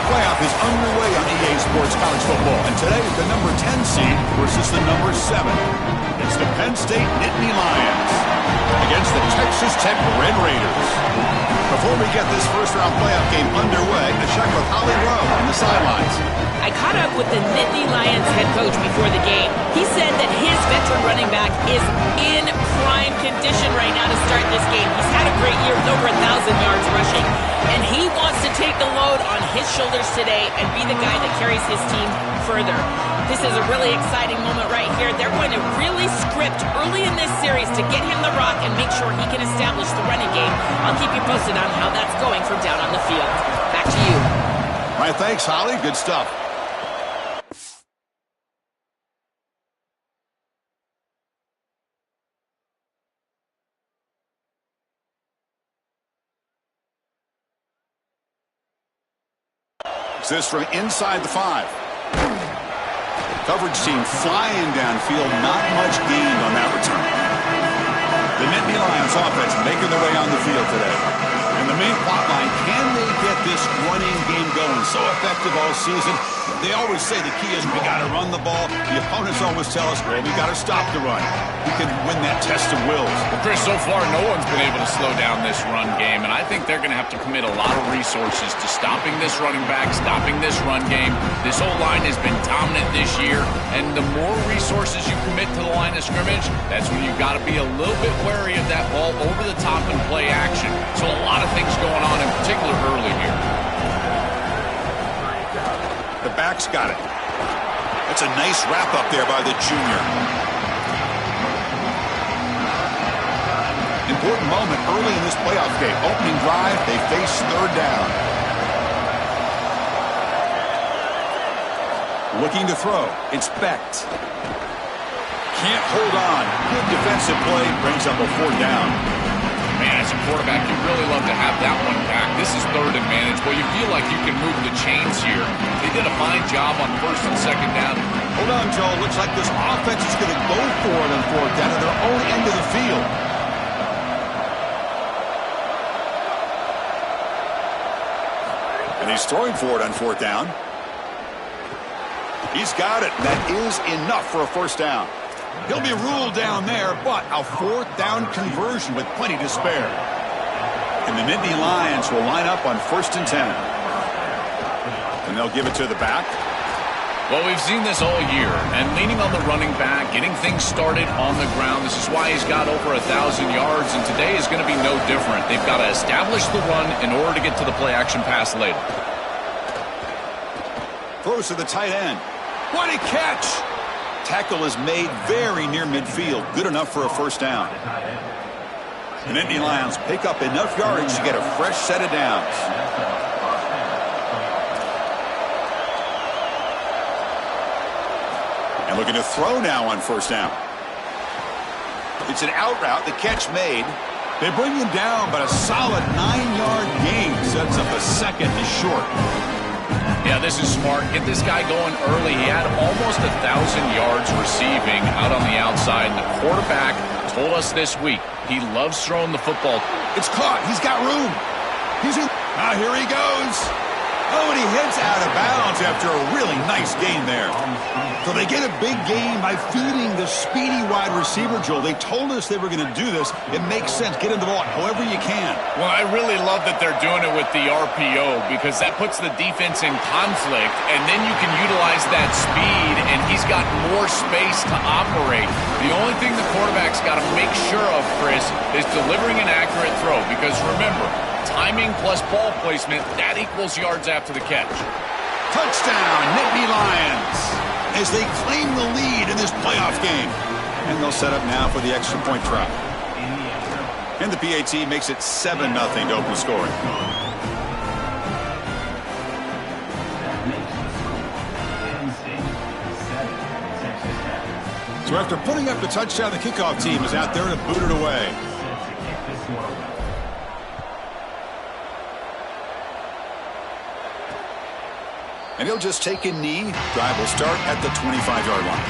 playoff is underway on EA Sports College Football, and today the number 10 seed versus the number 7. It's the Penn State Nittany Lions against the Texas Tech Red Raiders. Before we get this first-round playoff game underway, a check with Holly Rowe on the sidelines. I caught up with the Nittany Lions head coach before the game. He said that his veteran running back is in prime condition right now to start this game. He's had a great year with over 1,000 yards rushing, and he wants to take the load on his shoulders today and be the guy that carries his team further. This is a really exciting moment right here. They're going to really script early in this series to get him the rock and make sure he can establish the running game. I'll keep you posted on how that's going from down on the field. Back to you. All right, thanks, Holly. Good stuff. This from inside the 5. Coverage team flying downfield, not much gained on that return. The Nittany Lions offense making their way on the field today. And the main plot line, can they get this running game going? So effective all season. They always say the key is we got to run the ball. The opponents always tell us, well, we got to stop the run. We can win that test of wills. Well, Chris, so far no one's been able to slow down this run game, and I think they're going to have to commit a lot of resources to stopping this running back, stopping this run game. This whole line has been dominant this year, and the more resources you commit to the line of scrimmage, that's when you've got to be a little bit wary of that ball over the top and play action. So a lot of things going on, in particular early here. The back's got it. That's a nice wrap up there by the junior. Important moment early in this playoff game. Opening drive, they face third down. Looking to throw. It's Becht. Can't hold on. Good defensive play. Brings up a fourth down. Man, as a quarterback, you really love to have that one back. This is third and manageable. You feel like you can move the chains here. They did a fine job on first and second down. Hold on, Joel. Looks like this offense is going to go for it on fourth down at their own end of the field. And he's throwing for it on fourth down. He's got it. That is enough for a first down. He'll be ruled down there, but a fourth down conversion with plenty to spare. And the Nittany Lions will line up on 1st and 10. And they'll give it to the back. Well, we've seen this all year, and leaning on the running back, getting things started on the ground. This is why he's got over 1,000 yards, and today is going to be no different. They've got to establish the run in order to get to the play-action pass later. Throws to the tight end. What a catch! Tackle is made very near midfield. Good enough for a first down. The Nittany Lions pick up enough yardage to get a fresh set of downs. And looking to throw now on first down. It's an out route. The catch made. They bring him down, but a solid 9-yard gain sets up a second and short. Yeah, this is smart. Get this guy going early. He had almost 1,000 yards receiving out on the outside. And the quarterback told us this week he loves throwing the football. It's caught. He's got room. He's in. Now here he goes. Oh, and he heads out of bounds after a really nice gain there. So they get a big gain by feeding the speedy wide receiver, Joel. They told us they were going to do this. It makes sense. Get him the ball however you can. Well, I really love that they're doing it with the RPO because that puts the defense in conflict, and then you can utilize that speed, and he's got more space to operate. The only thing the quarterback's got to make sure of, Chris, is delivering an accurate throw because, remember, timing plus ball placement, that equals yards after the catch. Touchdown, Nittany Lions, as they claim the lead in this playoff game. And they'll set up now for the extra point try. And the PAT makes it 7-0 to open scoring. So after putting up the touchdown, the kickoff team is out there to boot it away. And he'll just take a knee. Drive will start at the 25-yard line.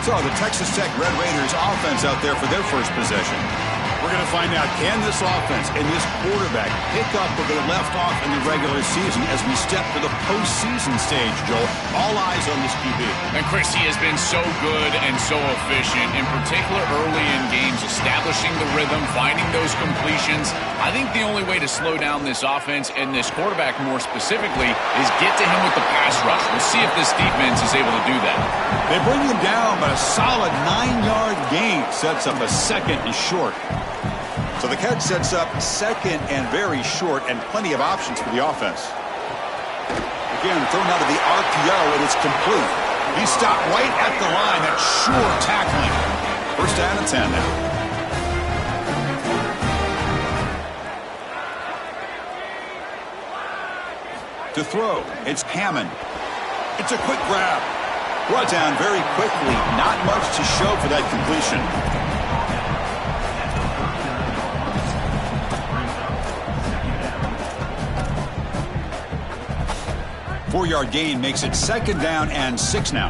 So the Texas Tech Red Raiders offense out there for their first possession. We're We're going to find out, can this offense and this quarterback pick up where they left off in the regular season as we step to the postseason stage, Joel? All eyes on this QB. And Chris, he has been so good and so efficient, in particular early in games, establishing the rhythm, finding those completions. I think the only way to slow down this offense and this quarterback more specifically is get to him with the pass rush. We'll see if this defense is able to do that. They bring him down, but a solid 9-yard gain sets up a second and short. So the catch sets up second and very short, and plenty of options for the offense. Again, thrown out of the RPO, and it's complete. He stopped right at the line. That's sure tackling. First down and 10 now. To throw, it's Hammond. It's a quick grab. Brought down very quickly. Not much to show for that completion. 4-yard gain makes it second down and 6 now.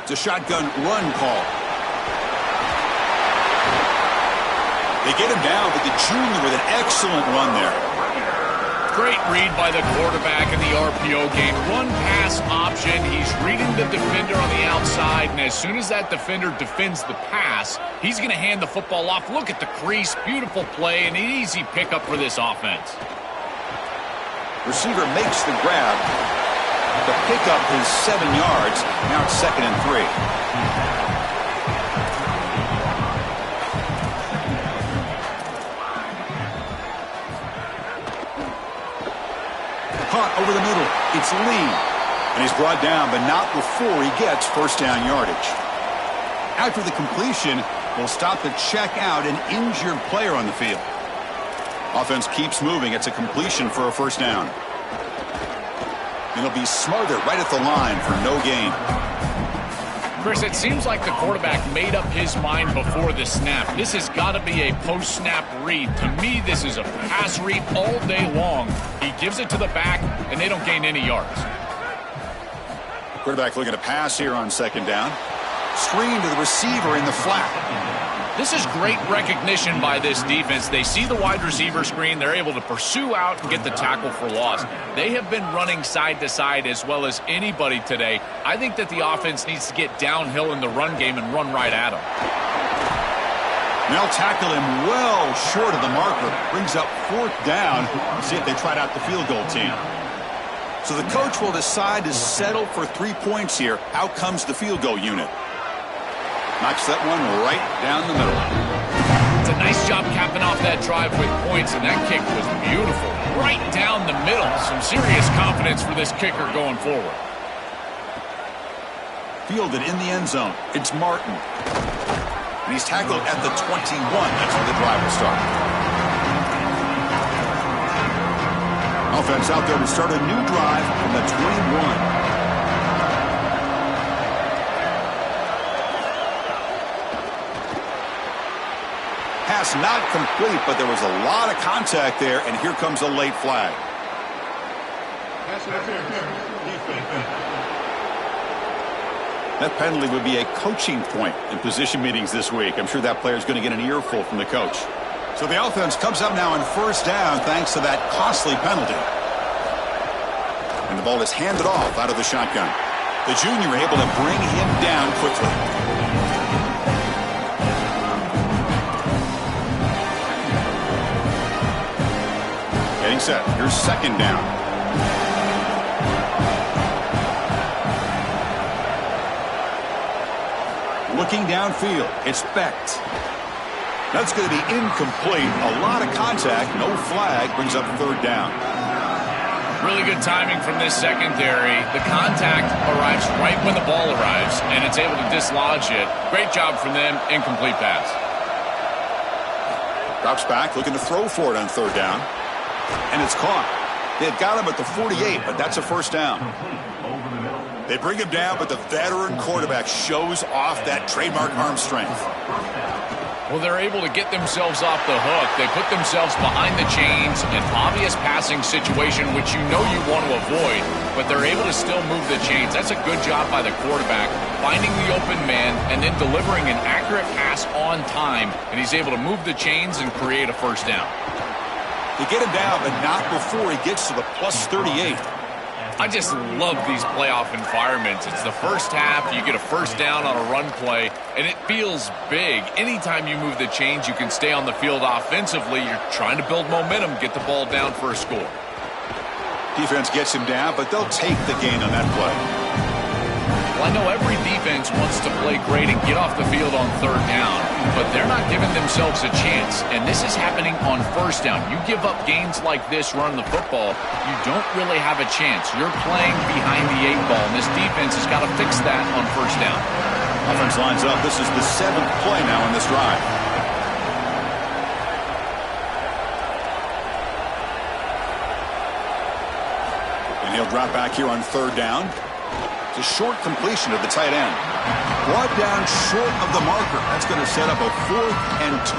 It's a shotgun run call. They get him down, but the junior with an excellent run there. Great read by the quarterback in the RPO game. Run pass option. He's reading the defender on the outside, and as soon as that defender defends the pass, he's going to hand the football off. Look at the crease. Beautiful play and an easy pickup for this offense. Receiver makes the grab. The pickup is 7 yards. Now it's second and 3. Caught over the middle. It's Lee. And he's brought down, but not before he gets first down yardage. After the completion, we'll stop to check out an injured player on the field. Offense keeps moving. It's a completion for a first down. And he'll be smothered right at the line for no gain. Chris, it seems like the quarterback made up his mind before the snap. This has got to be a post-snap read. To me, this is a pass read all day long. He gives it to the back, and they don't gain any yards. Quarterback looking to pass here on second down. Screen to the receiver in the flat. This is great recognition by this defense. They see the wide receiver screen. They're able to pursue out and get the tackle for loss. They have been running side to side as well as anybody today. I think that the offense needs to get downhill in the run game and run right at him. They'll tackle him well short of the marker. Brings up fourth down. See if they tried out the field goal team. So the coach will decide to settle for 3 points here. Out comes the field goal unit. Knocks that one right down the middle. It's a nice job capping off that drive with points, and that kick was beautiful. Right down the middle. Some serious confidence for this kicker going forward. Fielded in the end zone. It's Martin. And he's tackled at the 21. That's where the drive will start. Offense out there to start a new drive from the 21. Pass not complete, but there was a lot of contact there, and here comes a late flag. That penalty would be a coaching point in position meetings this week. I'm sure that player is going to get an earful from the coach. So the offense comes up now on first down thanks to that costly penalty. And the ball is handed off out of the shotgun. The junior able to bring him down quickly. Getting set. Here's second down. Looking downfield. It's Becht. That's going to be incomplete. A lot of contact. No flag. Brings up third down. Really good timing from this secondary. The contact arrives right when the ball arrives, and it's able to dislodge it. Great job from them. Incomplete pass. Drops back. Looking to throw for it on third down. And it's caught. They had got him at the 48, but that's a first down. They bring him down, but the veteran quarterback shows off that trademark arm strength. Well, they're able to get themselves off the hook. They put themselves behind the chains, an obvious passing situation, which you know you want to avoid, but they're able to still move the chains. That's a good job by the quarterback, finding the open man and then delivering an accurate pass on time, and he's able to move the chains and create a first down. They get him down, but not before he gets to the plus 38. I just love these playoff environments. It's the first half, you get a first down on a run play, and it feels big. Anytime you move the chains, you can stay on the field offensively. You're trying to build momentum, get the ball down for a score. Defense gets him down, but they'll take the gain on that play. Well, I know every defense wants to play great and get off the field on third down, but they're not giving themselves a chance, and this is happening on first down. You give up gains like this running the football, you don't really have a chance. You're playing behind the 8 ball, and this defense has got to fix that on first down. Offense lines up. This is the 7th play now in this drive. And he'll drop back here on third down. A short completion of the tight end. Brought down short of the marker. That's going to set up a 4th and 2.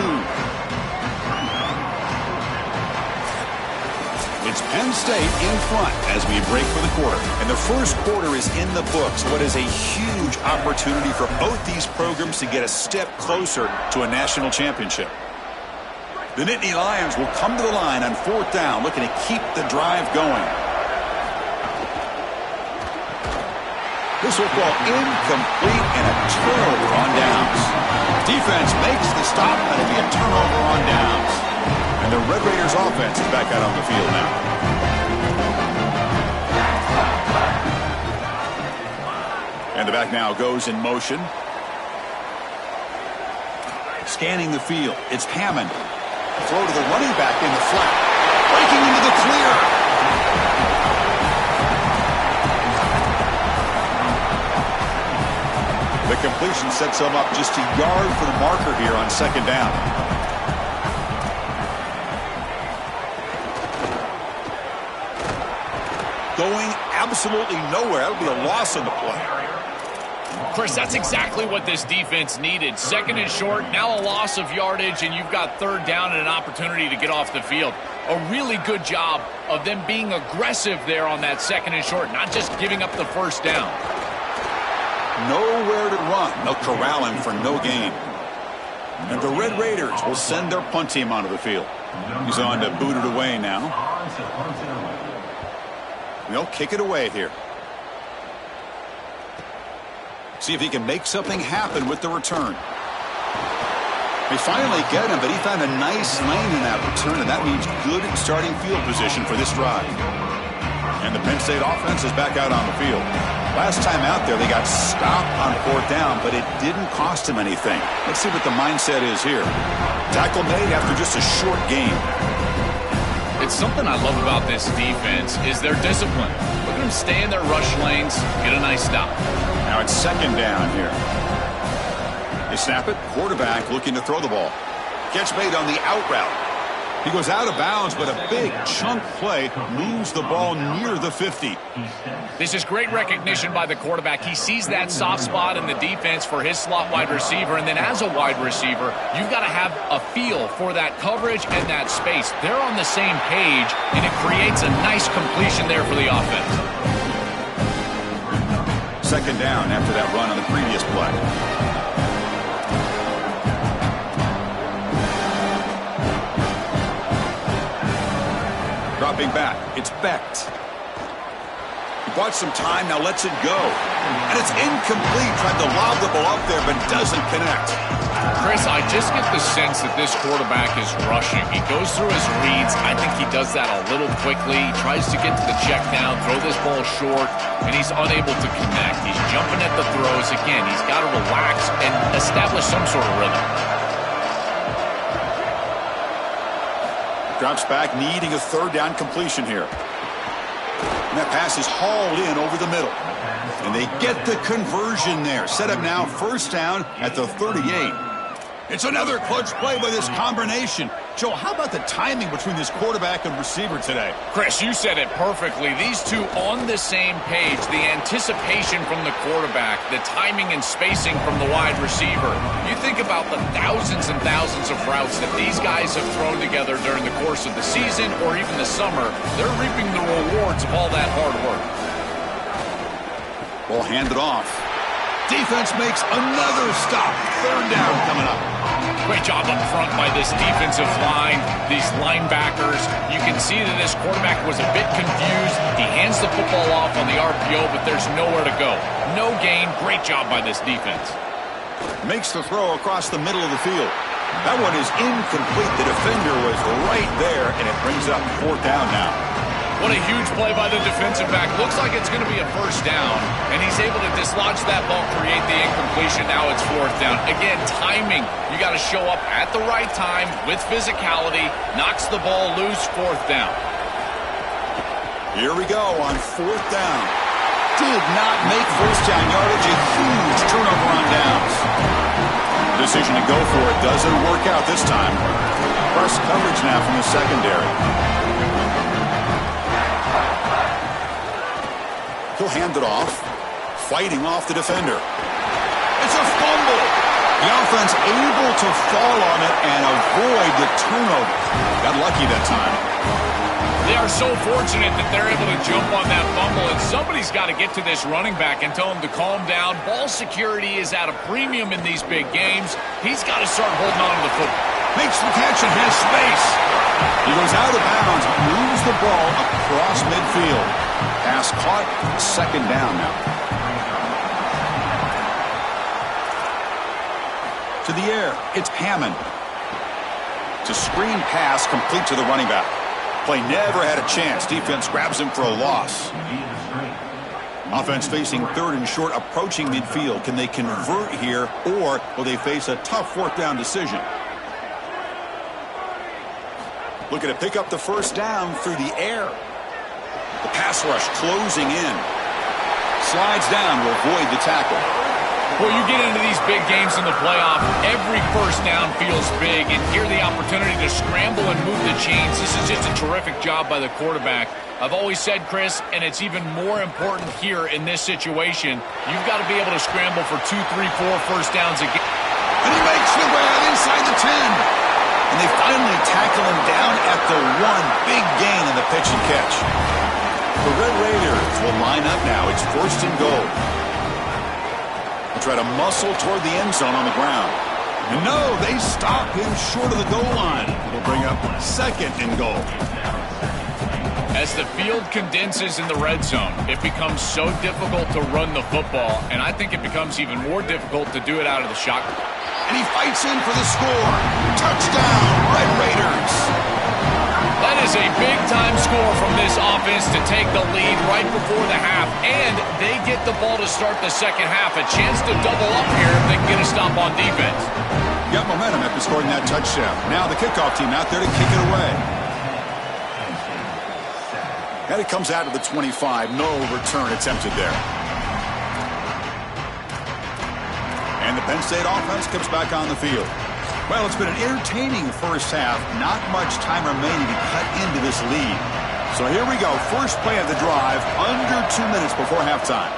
It's Penn State in front as we break for the quarter. And the first quarter is in the books. What is a huge opportunity for both these programs to get a step closer to a national championship. The Nittany Lions will come to the line on 4th down, looking to keep the drive going. This will fall incomplete and a turnover on downs. Defense makes the stop, and it'll be a turnover on downs. And the Red Raiders offense is back out on the field now. And the back now goes in motion. Scanning the field. It's Hammond. Throw to the running back in the flat. Breaking into the clear. The completion sets him up just a yard for the marker here on 2nd down. Going absolutely nowhere. That'll be a loss on the play. Chris, that's exactly what this defense needed. 2nd and short, now a loss of yardage, and you've got 3rd down and an opportunity to get off the field. A really good job of them being aggressive there on that 2nd and short, not just giving up the first down. Nowhere to run. They'll corral him for no gain. And the Red Raiders will send their punt team onto the field. He's on to boot it away now. They'll kick it away here. See if he can make something happen with the return. They finally get him, but he found a nice lane in that return, and that means good starting field position for this drive. And the Penn State offense is back out on the field. Last time out there, they got stopped on 4th down, but it didn't cost him anything. Let's see what the mindset is here. Tackle made after just a short gain. It's something I love about this defense is their discipline. Look at them stay in their rush lanes, get a nice stop. Now it's 2nd down here. They snap it. Quarterback looking to throw the ball. Catch made on the out route. He goes out of bounds, but a big chunk play moves the ball near the 50. This is great recognition by the quarterback. He sees that soft spot in the defense for his slot wide receiver, and then as a wide receiver, you've got to have a feel for that coverage and that space. They're on the same page, and it creates a nice completion there for the offense. 2nd down after that run on the previous play. Dropping back, it's Becht. He bought some time, now lets it go. And it's incomplete, tried to lob the ball up there, but doesn't connect. Chris, I just get the sense that this quarterback is rushing. He goes through his reads. I think he does that a little quickly. He tries to get to the check down, throw this ball short, and he's unable to connect. He's jumping at the throws. Again, he's got to relax and establish some sort of rhythm. Drops back, needing a 3rd down completion here. And that pass is hauled in over the middle. And they get the conversion there. Set up now 1st down at the 38. It's another clutch play by this combination. Joe, how about the timing between this quarterback and receiver today? Chris, you said it perfectly. These two on the same page. The anticipation from the quarterback, the timing and spacing from the wide receiver. You think about the thousands and thousands of routes that these guys have thrown together during the course of the season or even the summer. They're reaping the rewards of all that hard work. Ball handed off. Defense makes another stop. Third down coming up. Great job up front by this defensive line, these linebackers. You can see that this quarterback was a bit confused. He hands the football off on the RPO, but there's nowhere to go. No gain. Great job by this defense. Makes the throw across the middle of the field. That one is incomplete. The defender was right there, and it brings up fourth down now. What a huge play by the defensive back. Looks like it's going to be a first down, and he's able to dislodge that ball, create the incompletion. Now it's fourth down. Again, timing. You got to show up at the right time with physicality. Knocks the ball loose, fourth down. Here we go on fourth down. Did not make first down yardage. A huge turnover on downs. Decision to go for it doesn't work out this time. Press coverage now from the secondary. He'll hand it off, fighting off the defender. It's a fumble. The offense able to fall on it and avoid the turnover. Got lucky that time. They are so fortunate that they're able to jump on that fumble, and somebody's got to get to this running back and tell him to calm down. Ball security is at a premium in these big games. He's got to start holding on to the football. Makes the catch and has space. He goes out of bounds, moves the ball across midfield. Pass caught, second down now. To the air, it's Hammond. It's a screen pass complete to the running back. Play never had a chance. Defense grabs him for a loss. Offense facing third and short, approaching midfield. Can they convert here, or will they face a tough fourth down decision? Looking to pick up the first down through the air. The pass rush closing in. Slides down to avoid the tackle. Well, you get into these big games in the playoff, every first down feels big, and here the opportunity to scramble and move the chains. This is just a terrific job by the quarterback. I've always said, Chris, and it's even more important here in this situation, you've got to be able to scramble for 2, 3, 4 first downs again. And he makes the grab inside the 10. And they finally tackle him down at the 1. Big gain in the pitch and catch. The Red Raiders will line up now. It's first and goal. They'll try to muscle toward the end zone on the ground. And no, they stop him short of the goal line. It'll bring up second and goal. As the field condenses in the red zone, it becomes so difficult to run the football, and I think it becomes even more difficult to do it out of the shotgun. And he fights in for the score. Touchdown, Red Raiders. That is a big-time score from this offense to take the lead right before the half, and they get the ball to start the second half. A chance to double up here if they can get a stop on defense. Got momentum after scoring that touchdown. Now the kickoff team out there to kick it away. And it comes out of the 25. No return attempted there. And the Penn State offense comes back on the field. Well, it's been an entertaining first half. Not much time remaining to cut into this lead. So here we go. First play of the drive, under 2 minutes before halftime.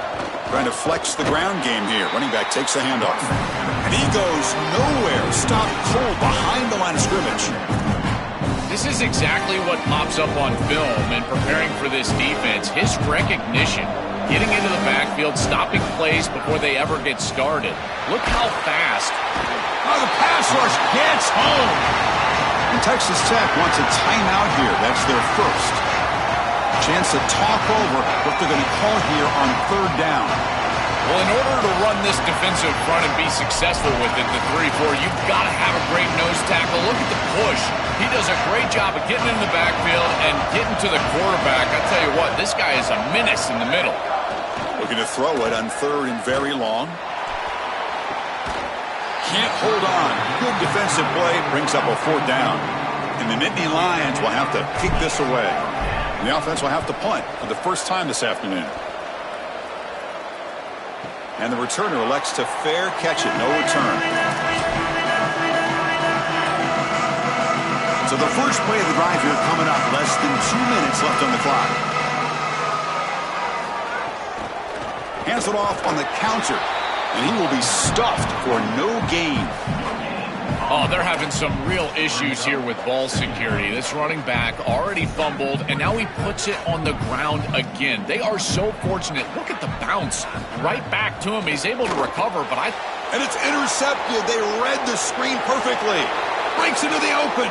Trying to flex the ground game here. Running back takes the handoff. And he goes nowhere. Stopped cold behind the line of scrimmage. This is exactly what pops up on film in preparing for this defense. His recognition. Getting into the backfield, stopping plays before they ever get started. Look how fast. Oh, the pass rush gets home. And Texas Tech wants a timeout here. That's their first. Chance to talk over what they're going to call here on third down. Well, in order to run this defensive front and be successful with it, the 3-4, you've got to have a great nose tackle. Look at the push. He does a great job of getting in the backfield and getting to the quarterback. I tell you what, this guy is a menace in the middle. Looking to throw it on third and very long. Can't hold on. Good defensive play. Brings up a fourth down. And the Nittany Lions will have to kick this away. And the offense will have to punt for the first time this afternoon. And the returner elects to fair catch it. No return. So the first play of the drive here coming up. Less than 2 minutes left on the clock. Hands it off on the counter. And he will be stuffed for no gain. Oh, they're having some real issues here with ball security. This running back already fumbled, and now he puts it on the ground again. They are so fortunate. Look at the bounce right back to him. He's able to recover, but And it's intercepted. They read the screen perfectly. Breaks into the open.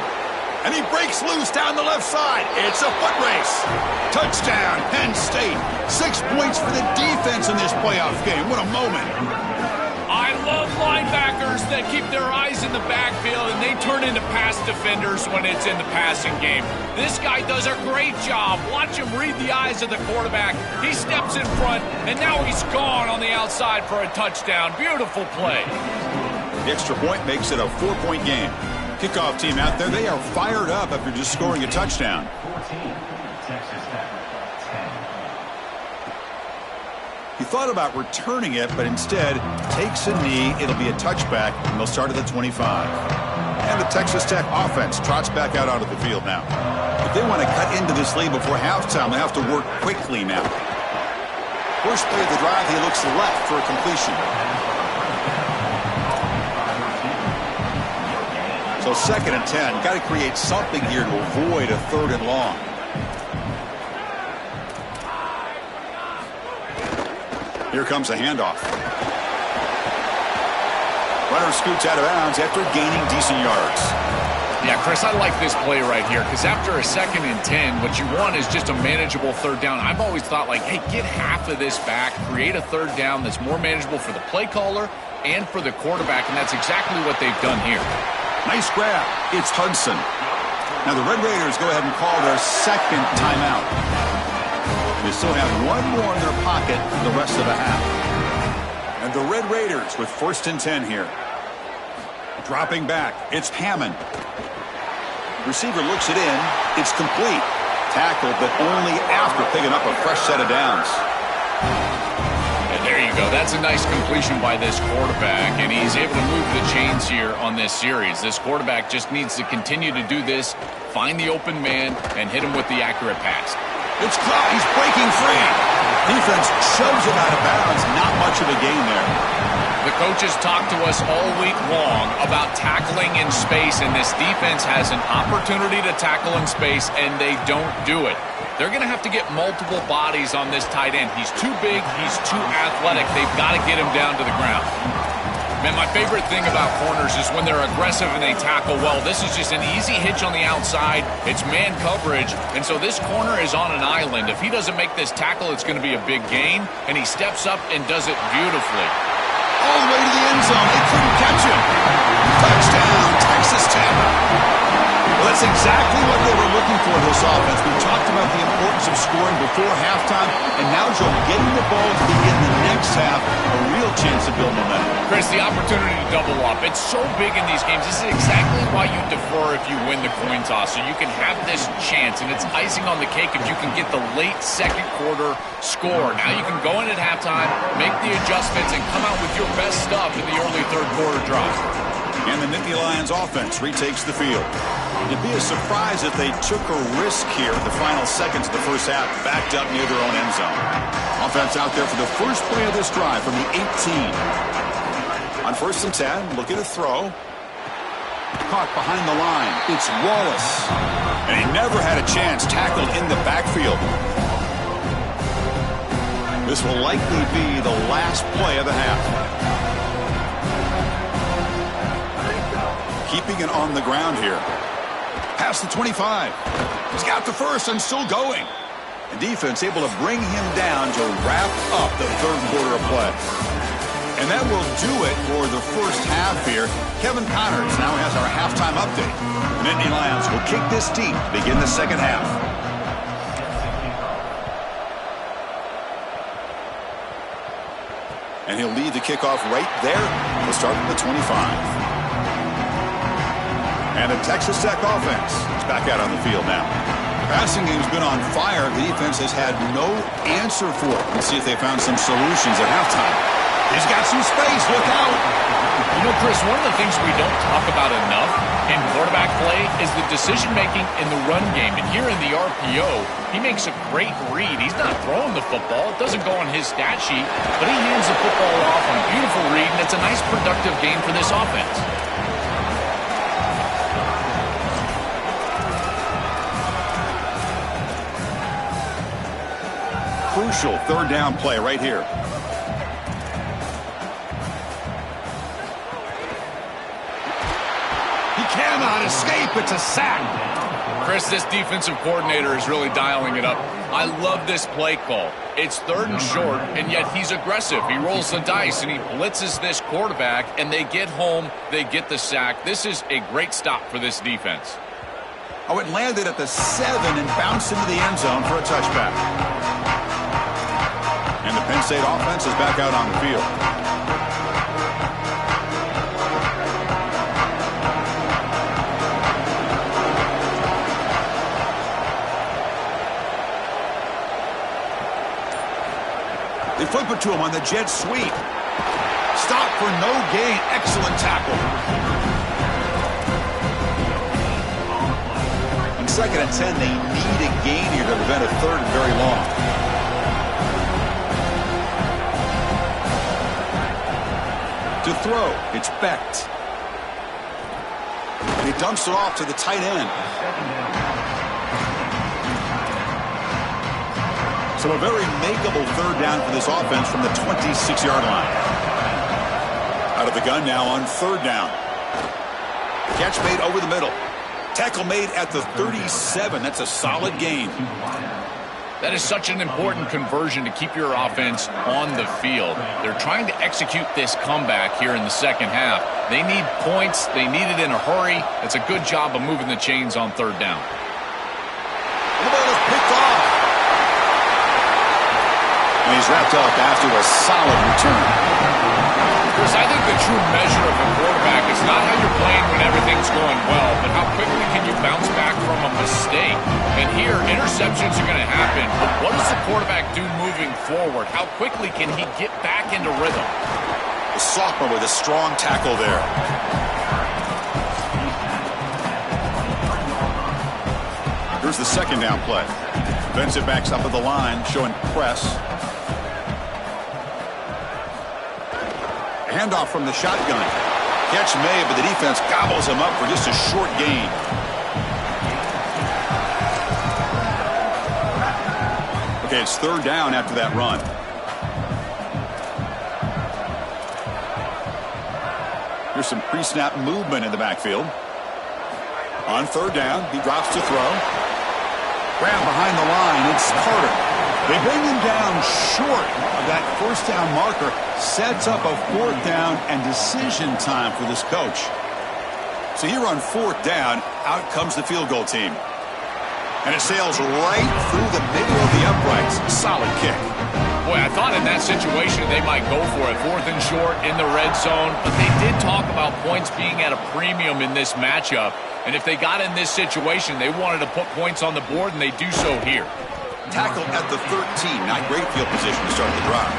And he breaks loose down the left side. It's a foot race. Touchdown, Penn State. 6 points for the defense in this playoff game. What a moment. I love linebackers that keep their eyes in the backfield and they turn into pass defenders when it's in the passing game. This guy does a great job. Watch him read the eyes of the quarterback. He steps in front, and now he's gone on the outside for a touchdown. Beautiful play. The extra point makes it a 4-point game. Kickoff team out there, they are fired up after just scoring a touchdown. He thought about returning it, but instead takes a knee. It'll be a touchback, and they'll start at the 25. And the Texas Tech offense trots back out onto the field now. If they want to cut into this lead before halftime, they have to work quickly now. First play of the drive, he looks left for a completion. So 2nd and 10. Got to create something here to avoid a 3rd and long. Here comes a handoff. Runner scoots out of bounds after gaining decent yards. Yeah, Chris, I like this play right here because after a 2nd and 10, what you want is just a manageable 3rd down. I've always thought, like, hey, get half of this back, create a 3rd down that's more manageable for the play caller and for the quarterback, and that's exactly what they've done here. Nice grab. It's Hudson. Now the Red Raiders go ahead and call their 2nd timeout. They still have one more in their pocket for the rest of the half. And the Red Raiders with 1st and 10 here. Dropping back. It's Hammond. Receiver looks it in. It's complete. Tackled, but only after picking up a fresh set of downs. And there you go. That's a nice completion by this quarterback, and he's able to move the chains here on this series. This quarterback just needs to continue to do this, find the open man, and hit him with the accurate pass. It's caught. He's breaking free. Defense shoves him out of bounds. Not much of a gain there. The coaches talked to us all week long about tackling in space, and this defense has an opportunity to tackle in space, and they don't do it. They're going to have to get multiple bodies on this tight end. He's too big. He's too athletic. They've got to get him down to the ground. Man, my favorite thing about corners is when they're aggressive and they tackle well. This is just an easy hitch on the outside. It's man coverage, and so this corner is on an island. If he doesn't make this tackle, it's going to be a big gain, and he steps up and does it beautifully. All the way to the end zone. They couldn't catch him. Touchdown, Texas Tech. Well, that's exactly what they were looking for this offense. We talked about the importance of scoring before halftime, and now, Joe, getting the ball to begin the next half, a real chance to build momentum. Chris, the opportunity to double up. It's so big in these games. This is exactly why you defer if you win the coin toss, so you can have this chance, and it's icing on the cake if you can get the late 2nd quarter score. Now you can go in at halftime, make the adjustments, and come out with your best stuff in the early 3rd quarter drive. And the Nittany Lions offense retakes the field. It'd be a surprise if they took a risk here in the final seconds of the first half, backed up near their own end zone. Offense out there for the first play of this drive from the 18. On 1st and 10, looking to throw. Caught behind the line. It's Wallace. And he never had a chance, tackled in the backfield. This will likely be the last play of the half. Keeping it on the ground here. Past the 25. He's got the first and still going. The defense able to bring him down to wrap up the 3rd quarter of play. And that will do it for the first half here. Kevin Connors now has our halftime update. The Nittany Lions will kick this team to begin the 2nd half. And he'll lead the kickoff right there. We'll start at the 25. And the Texas Tech offense is back out on the field now. Passing game's been on fire. The defense has had no answer for it. Let's see if they found some solutions at halftime. He's got some space. Look out. You know, Chris, one of the things we don't talk about enough in quarterback play is the decision-making in the run game. And here in the RPO, he makes a great read. He's not throwing the football. It doesn't go on his stat sheet, but he hands the football off on a beautiful read, and it's a nice productive game for this offense. Crucial third down play right here. He cannot escape. It's a sack. Chris, this defensive coordinator is really dialing it up. I love this play call. It's third and short, and yet he's aggressive. He rolls the dice, and he blitzes this quarterback, and they get home, they get the sack. This is a great stop for this defense. Oh, it landed at the 7 and bounced into the end zone for a touchback. And the Penn State offense is back out on the field. They flip it to him on the jet sweep. Stop for no gain. Excellent tackle. On 2nd and 10, they need a gain here to prevent a third and very long. To throw, it's Becht. And he dumps it off to the tight end. So a very makeable third down for this offense from the 26-yard line. Out of the gun now on third down. Catch made over the middle. Tackle made at the 37. That's a solid gain. That is such an important conversion to keep your offense on the field. They're trying to execute this comeback here in the second half. They need points. They need it in a hurry. It's a good job of moving the chains on third down. The ball is picked off. And he's wrapped up after a solid return. Chris, I think the true measure of a quarterback is not how you're playing when everything's going well, but how quickly can you bounce back from a mistake. And here, interceptions are going to happen, but what does the quarterback do moving forward? How quickly can he get back into rhythm? The sophomore with a strong tackle there. Here's the second down play. Defensive backs up at the line, showing press. Handoff from the shotgun. Catch made, but the defense gobbles him up for just a short gain. Okay, it's third down after that run. Here's some pre-snap movement in the backfield. On third down, he drops to throw. Grab behind the line, it's Carter. They bring him down short of that first down marker. Sets up a fourth down and decision time for this coach. So here on fourth down, out comes the field goal team. And it sails right through the middle of the uprights. Solid kick. Boy, I thought in that situation they might go for it. Fourth and short in the red zone. But they did talk about points being at a premium in this matchup. And if they got in this situation, they wanted to put points on the board, and they do so here. Tackle at the 13. Not great field position to start the drive.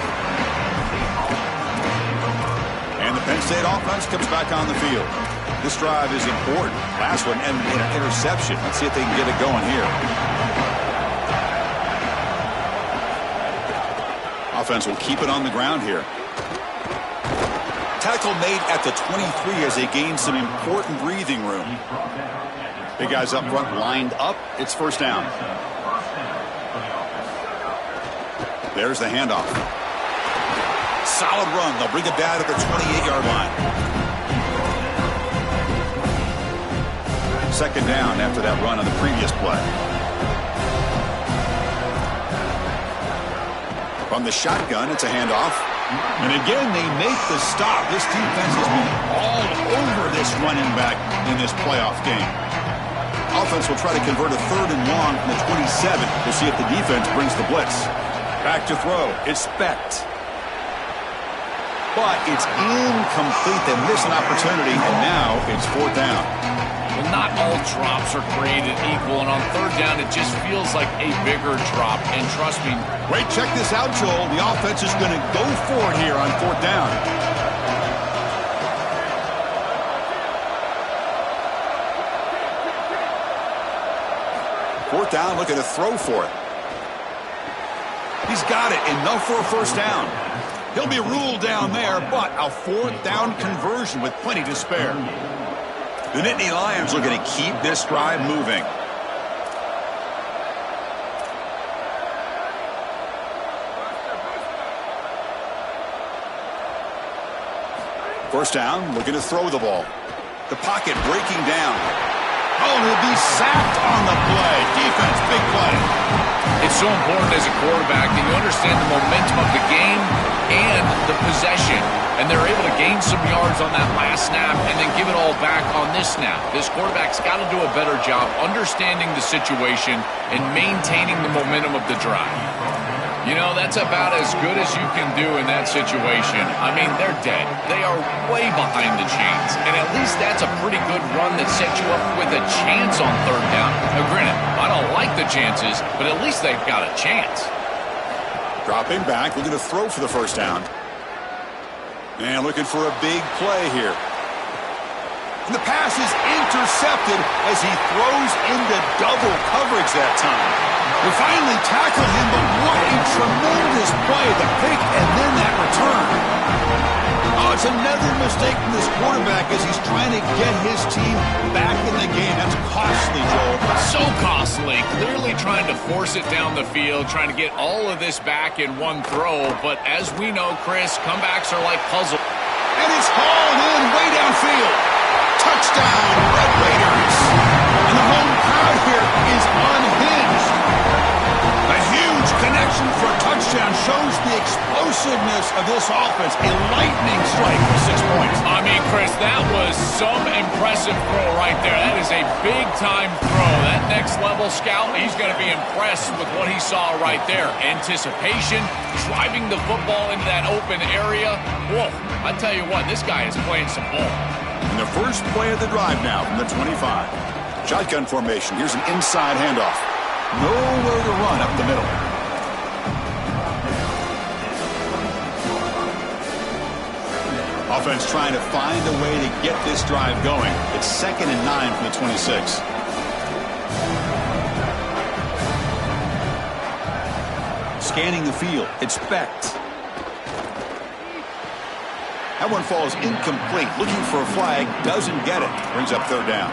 And the Penn State offense comes back on the field. This drive is important. Last one ended in an interception. Let's see if they can get it going here. Offense will keep it on the ground here. Tackle made at the 23 as they gain some important breathing room. Big guys up front lined up. It's first down. There's the handoff. Solid run. They'll bring it down at the 28-yard line. Second down after that run on the previous play. From the shotgun, it's a handoff. And again, they make the stop. This defense has been all over this running back in this playoff game. Offense will try to convert a third and long from the 27. We'll see if the defense brings the blitz. Back to throw. It's Becht. But it's incomplete. They miss an opportunity, and now it's fourth down. Well, not all drops are created equal, and on third down, it just feels like a bigger drop. And trust me. Wait, check this out, Joel. The offense is going to go for it here on fourth down. Fourth down, looking to throw for it. He's got it, enough for a first down. He'll be ruled down there, but a fourth down conversion with plenty to spare. The Nittany Lions are going to keep this drive moving. First down, looking to throw the ball. The pocket breaking down. Oh, he'll be sacked on the play. Defense, big play. It's so important as a quarterback that you understand the momentum of the game and the possession. And they're able to gain some yards on that last snap and then give it all back on this snap. This quarterback's got to do a better job understanding the situation and maintaining the momentum of the drive. You know, that's about as good as you can do in that situation. I mean, they're dead. They are way behind the chains. And at least that's a pretty good run that sets you up with a chance on third down. Now, granted, I don't like the chances, but at least they've got a chance. Dropping back, looking to throw for the first down. And looking for a big play here. And the pass is intercepted as he throws into double coverage that time. They finally tackled him, but what a tremendous play. The pick and then that return. Oh, it's another mistake from this quarterback as he's trying to get his team back in the game. That's costly, Joel. So costly. Clearly trying to force it down the field, trying to get all of this back in one throw. But as we know, Chris, comebacks are like puzzles. And it's hauled in way downfield. Touchdown, Red Raiders. And the home crowd here is unhinged. A huge connection for a touchdown shows the explosiveness of this offense. A lightning strike for 6 points. I mean, Chris, that was some impressive throw right there. That is a big-time throw. That next-level scout, he's going to be impressed with what he saw right there. Anticipation, driving the football into that open area. Whoa, I tell you what, this guy is playing some ball. And the first play of the drive now from the 25. Shotgun formation. Here's an inside handoff. Nowhere to run up the middle. Offense trying to find a way to get this drive going. It's 2nd and 9 from the 26. Scanning the field. It's Becht. That one falls incomplete. Looking for a flag. Doesn't get it. Brings up third down.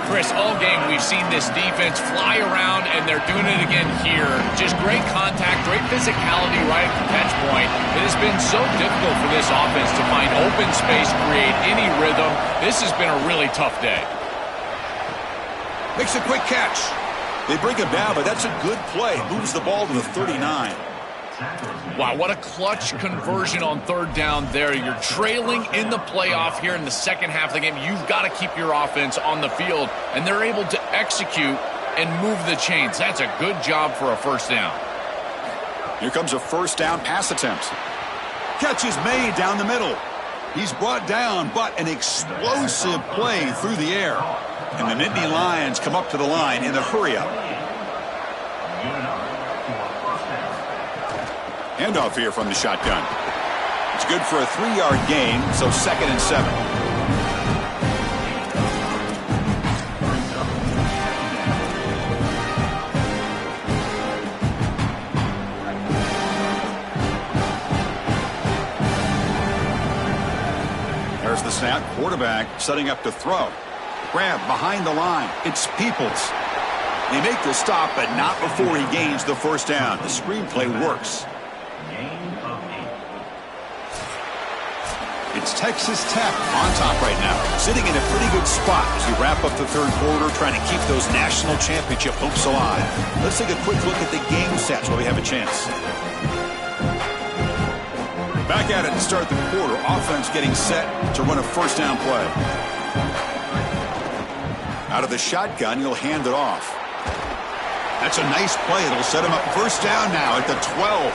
Chris, all game we've seen this defense fly around, and they're doing it again here. Just great contact, great physicality right at the catch point. It has been so difficult for this offense to find open space, create any rhythm. This has been a really tough day. Makes a quick catch. They bring him down, but that's a good play. Moves the ball to the 39. Wow, what a clutch conversion on third down there. You're trailing in the playoff here in the second half of the game. You've got to keep your offense on the field, and they're able to execute and move the chains. That's a good job for a first down. Here comes a first down pass attempt. Catch is made down the middle. He's brought down, but an explosive play through the air. And the Nittany Lions come up to the line in a hurry-up. Handoff here from the shotgun. It's good for a 3-yard gain, so 2nd and 7. There's the snap. Quarterback setting up to throw. Grab behind the line. It's Peoples. They make the stop, but not before he gains the first down. The screenplay works. It's Texas Tech on top right now, sitting in a pretty good spot as we wrap up the third quarter, trying to keep those national championship hopes alive. Let's take a quick look at the game stats while we have a chance. Back at it to start the quarter. Offense getting set to run a first down play. Out of the shotgun, he'll hand it off. That's a nice play. It'll set him up first down now at the 12.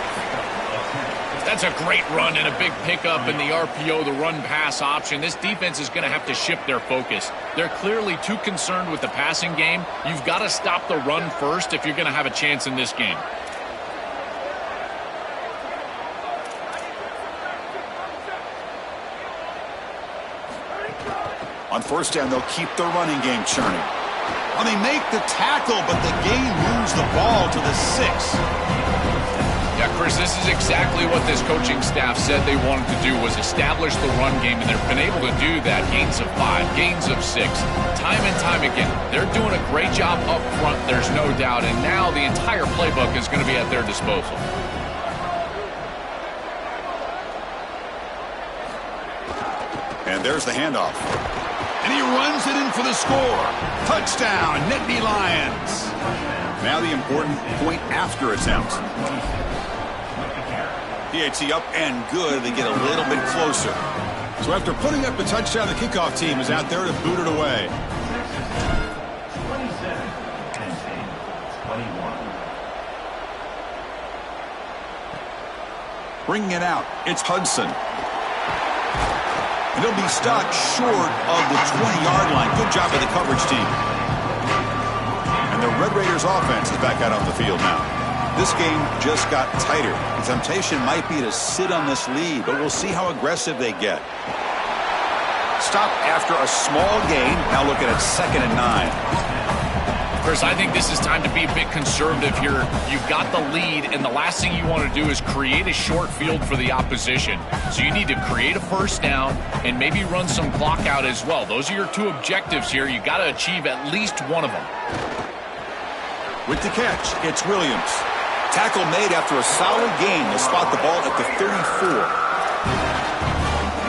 That's a great run and a big pickup in the RPO, the run-pass option. This defense is going to have to shift their focus. They're clearly too concerned with the passing game. You've got to stop the run first if you're going to have a chance in this game. On first down, they'll keep the running game churning. Well, they make the tackle, but the gain moves the ball to the 6. Yeah, Chris, this is exactly what this coaching staff said they wanted to do, was establish the run game, and they've been able to do that. Gains of 5, gains of 6, time and time again. They're doing a great job up front, there's no doubt, and now the entire playbook is going to be at their disposal. And there's the handoff. And he runs it in for the score. Touchdown, Nittany Lions. Now the important point after attempt. PAT up and good. They get a little bit closer. So after putting up the touchdown, the kickoff team is out there to boot it away. 27-21. Bringing it out, it's Hudson. And he'll be stopped short of the 20-yard line. Good job by the coverage team. And the Red Raiders offense is back out on the field now. This game just got tighter. The temptation might be to sit on this lead, but we'll see how aggressive they get. Stop after a small gain. Now looking at 2nd and 9. Chris, I think this is time to be a bit conservative here. You've got the lead, and the last thing you want to do is create a short field for the opposition. So you need to create a first down and maybe run some clock out as well. Those are your 2 objectives here. You've got to achieve at least one of them. With the catch, it's Williams. Tackle made after a solid gain. They'll spot the ball at the 34.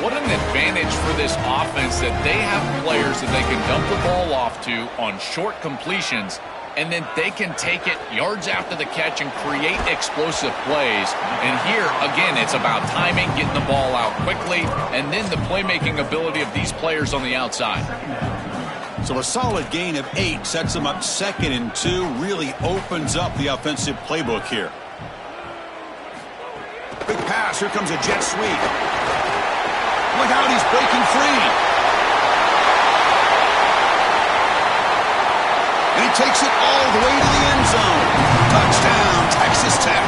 What an advantage for this offense that they have players that they can dump the ball off to on short completions, and then they can take it yards after the catch and create explosive plays. And here, again, it's about timing, getting the ball out quickly, and then the playmaking ability of these players on the outside. So a solid gain of 8 sets them up 2nd and 2, really opens up the offensive playbook here. Big pass, here comes a jet sweep. Look out, he's breaking free. And he takes it all the way to the end zone. Touchdown, Texas Tech.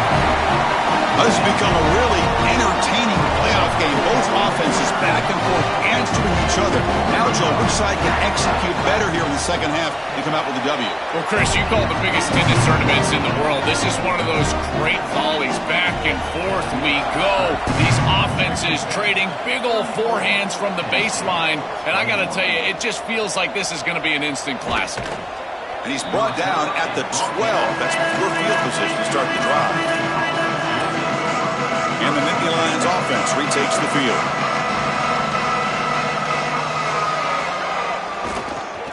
This has become a really entertaining playoff game. Both offenses back and forth answering each other. Now, Joe, which side can execute better here in the second half and come out with a W? Well, Chris, you call the biggest tennis tournaments in the world. This is one of those great volleys. Back and forth we go. These offenses trading big old forehands from the baseline. And I got to tell you, it just feels like this is going to be an instant classic. And he's brought down at the 12. That's poor field position to start the drive. And the Nittany Lions offense retakes the field.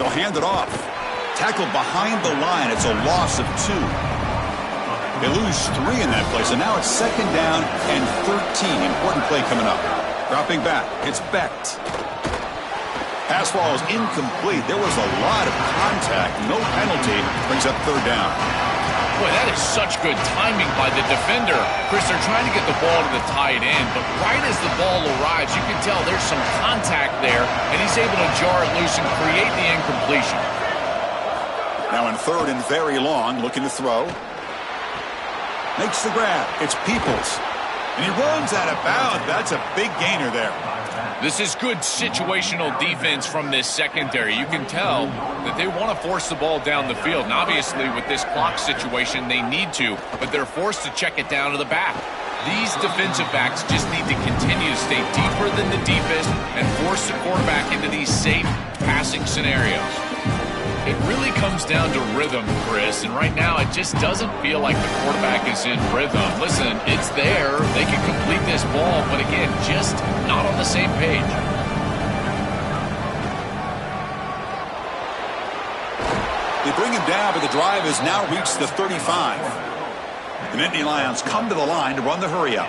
They'll hand it off. Tackled behind the line. It's a loss of 2. They lose 3 in that play, so now it's 2nd down and 13. Important play coming up. Dropping back, it's Becht. Pass ball is incomplete. There was a lot of contact. No penalty. Brings up 3rd down. Boy, that is such good timing by the defender. Chris, they're trying to get the ball to the tight end, but right as the ball arrives, you can tell there's some contact there, and he's able to jar it loose and create the incompletion. Now in 3rd and very long, looking to throw. Makes the grab. It's Peoples. And he runs out of bounds. That's a big gainer there. This is good situational defense from this secondary. You can tell that they want to force the ball down the field. And obviously, with this clock situation, they need to, but they're forced to check it down to the back. These defensive backs just need to continue to stay deeper than the deepest and force the quarterback into these safe passing scenarios. It really comes down to rhythm, Chris, and right now it just doesn't feel like the quarterback is in rhythm. Listen, it's there. They can complete this ball, but again, just not on the same page. They bring him down, but the drive has now reached the 35. The Nittany Lions come to the line to run the hurry-up.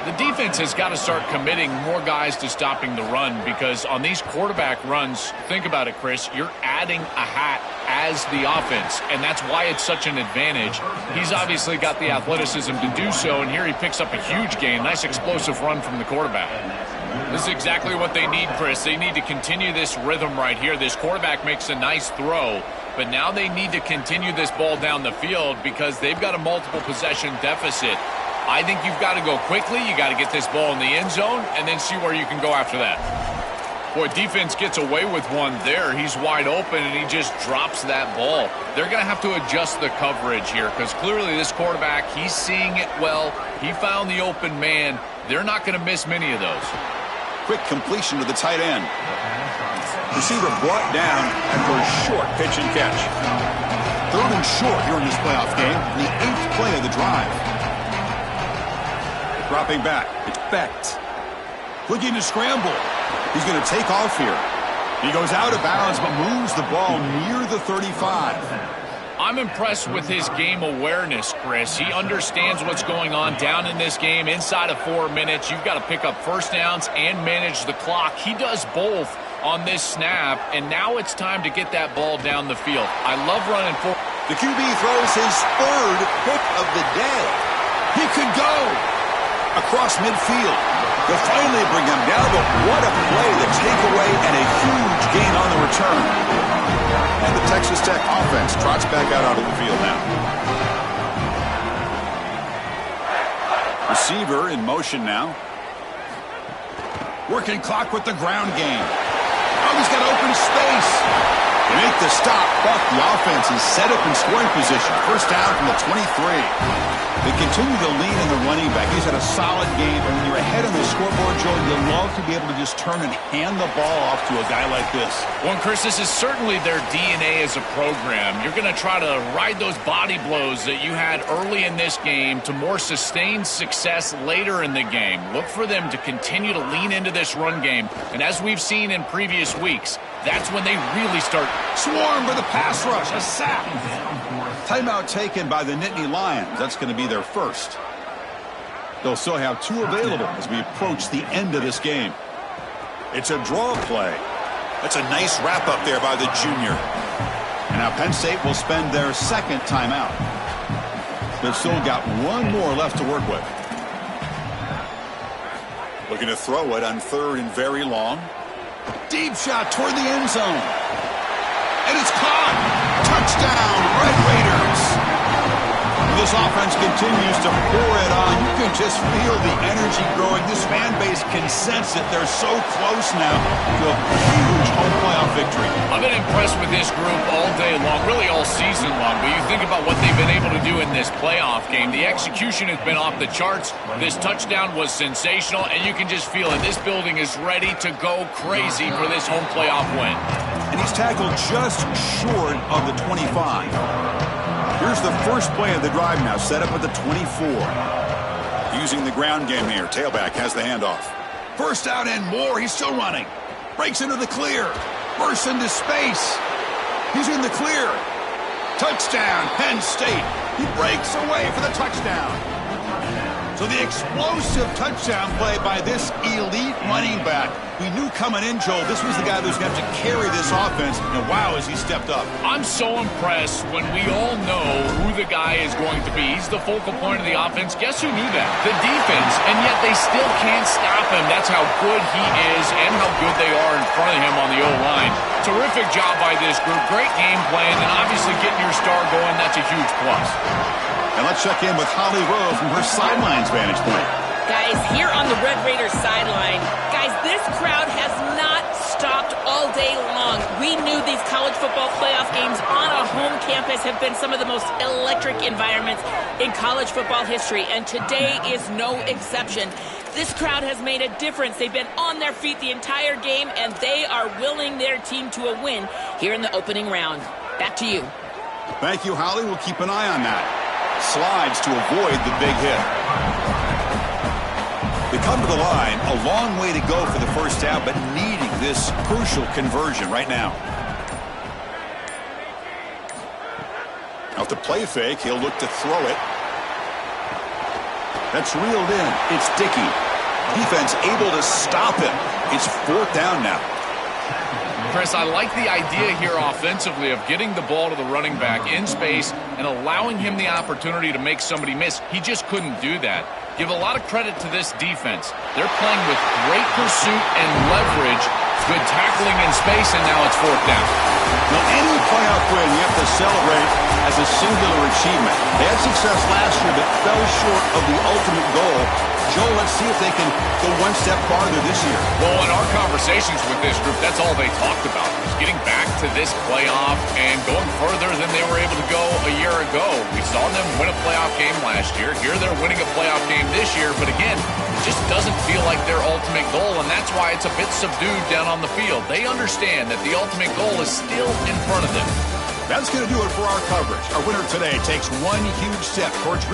The defense has got to start committing more guys to stopping the run, because on these quarterback runs, think about it, Chris, you're adding a hat as the offense, and that's why it's such an advantage. He's obviously got the athleticism to do so, and here he picks up a huge gain. Nice explosive run from the quarterback. This is exactly what they need, Chris. They need to continue this rhythm right here. This quarterback makes a nice throw, but now they need to continue this ball down the field because they've got a multiple possession deficit. I think you've got to go quickly. You got to get this ball in the end zone and then see where you can go after that. Boy, defense gets away with one there. He's wide open, and he just drops that ball. They're going to have to adjust the coverage here because clearly this quarterback, he's seeing it well. He found the open man. They're not going to miss many of those. Quick completion to the tight end. Receiver brought down after a short pitch and catch. 3rd and short here in this playoff game, the 8th play of the drive. Dropping back, it's Becht. Looking to scramble. He's going to take off here. He goes out of bounds but moves the ball near the 35. I'm impressed with his game awareness, Chris. He understands what's going on down in this game. Inside of 4 minutes, you've got to pick up first downs and manage the clock. He does both on this snap, and now it's time to get that ball down the field. I love running for. The QB throws his 3rd pick of the day. He could go across midfield. They'll finally bring him down, but what a play, the takeaway, and a huge gain on the return. And the Texas Tech offense trots back out onto the field now. Receiver in motion now. Working clock with the ground game. Oh, he's got open space. They make the stop, but the offense is set up in scoring position. First down from the 23. They continue to lean in the running back. He's had a solid game, and when you're ahead on the scoreboard, Joe, you love to be able to just turn and hand the ball off to a guy like this. Well, Chris, this is certainly their DNA as a program. You're going to try to ride those body blows that you had early in this game to more sustained success later in the game. Look for them to continue to lean into this run game, and as we've seen in previous weeks, that's when they really start. Swarm with a pass rush, a sack. Timeout taken by the Nittany Lions. That's going to be their first. They'll still have 2 available as we approach the end of this game. It's a draw play. That's a nice wrap up there by the junior. And now Penn State will spend their 2nd timeout. They've still got 1 more left to work with. Looking to throw it on 3rd and very long. Deep shot toward the end zone. And it's caught. Touchdown, Red Raiders. This offense continues to pour it on. You can just feel the energy growing. This fan base can sense it. They're so close now to a huge home playoff victory. I've been impressed with this group all day long, really all season long. But you think about what they've been able to do in this playoff game. The execution has been off the charts. This touchdown was sensational, and you can just feel it. This building is ready to go crazy for this home playoff win. And he's tackled just short of the 25. Here's the first play of the drive now, set up at the 24. Using the ground game here. Tailback has the handoff. First out and more. He's still running. Breaks into the clear. Bursts into space. He's in the clear. Touchdown, Penn State. He breaks away for the touchdown. So the explosive touchdown play by this elite running back. We knew coming in, Joel, this was the guy who's going to have to carry this offense. And wow, has he stepped up. I'm so impressed when we all know who the guy is going to be. He's the focal point of the offense. Guess who knew that? The defense. And yet they still can't stop him. That's how good he is and how good they are in front of him on the O-line. Terrific job by this group. Great game plan. And obviously getting your star going, that's a huge plus. And let's check in with Holly Rowe from her sidelines vantage point. Guys, here on the Red Raiders sideline, guys, this crowd has not stopped all day long. We knew these college football playoff games on a home campus have been some of the most electric environments in college football history, and today is no exception. This crowd has made a difference. They've been on their feet the entire game, and they are willing their team to a win here in the opening round. Back to you. Thank you, Holly. We'll keep an eye on that. Slides to avoid the big hit. They come to the line, a long way to go for the first down, but needing this crucial conversion right now. Off the play fake, he'll look to throw it. That's reeled in. It's Dickey. Defense able to stop him. It's 4th down now. Chris, I like the idea here offensively of getting the ball to the running back in space and allowing him the opportunity to make somebody miss. He just couldn't do that. Give a lot of credit to this defense. They're playing with great pursuit and leverage Good tackling in space, and now it's fourth down. Now, any playoff win you have to celebrate as a singular achievement. They had success last year but fell short of the ultimate goal. Joel, let's see if they can go one step farther this year. Well, in our conversations with this group, that's all they talked about, was getting back to this playoff and going further than they were able to go a year ago. We saw them win a playoff game last year. Here they're winning a playoff game this year, but again, it just doesn't feel like their ultimate goal, and that's why it's a bit subdued down on the field. They understand that the ultimate goal is still in front of them. That's going to do it for our coverage. Our winner today takes one huge step towards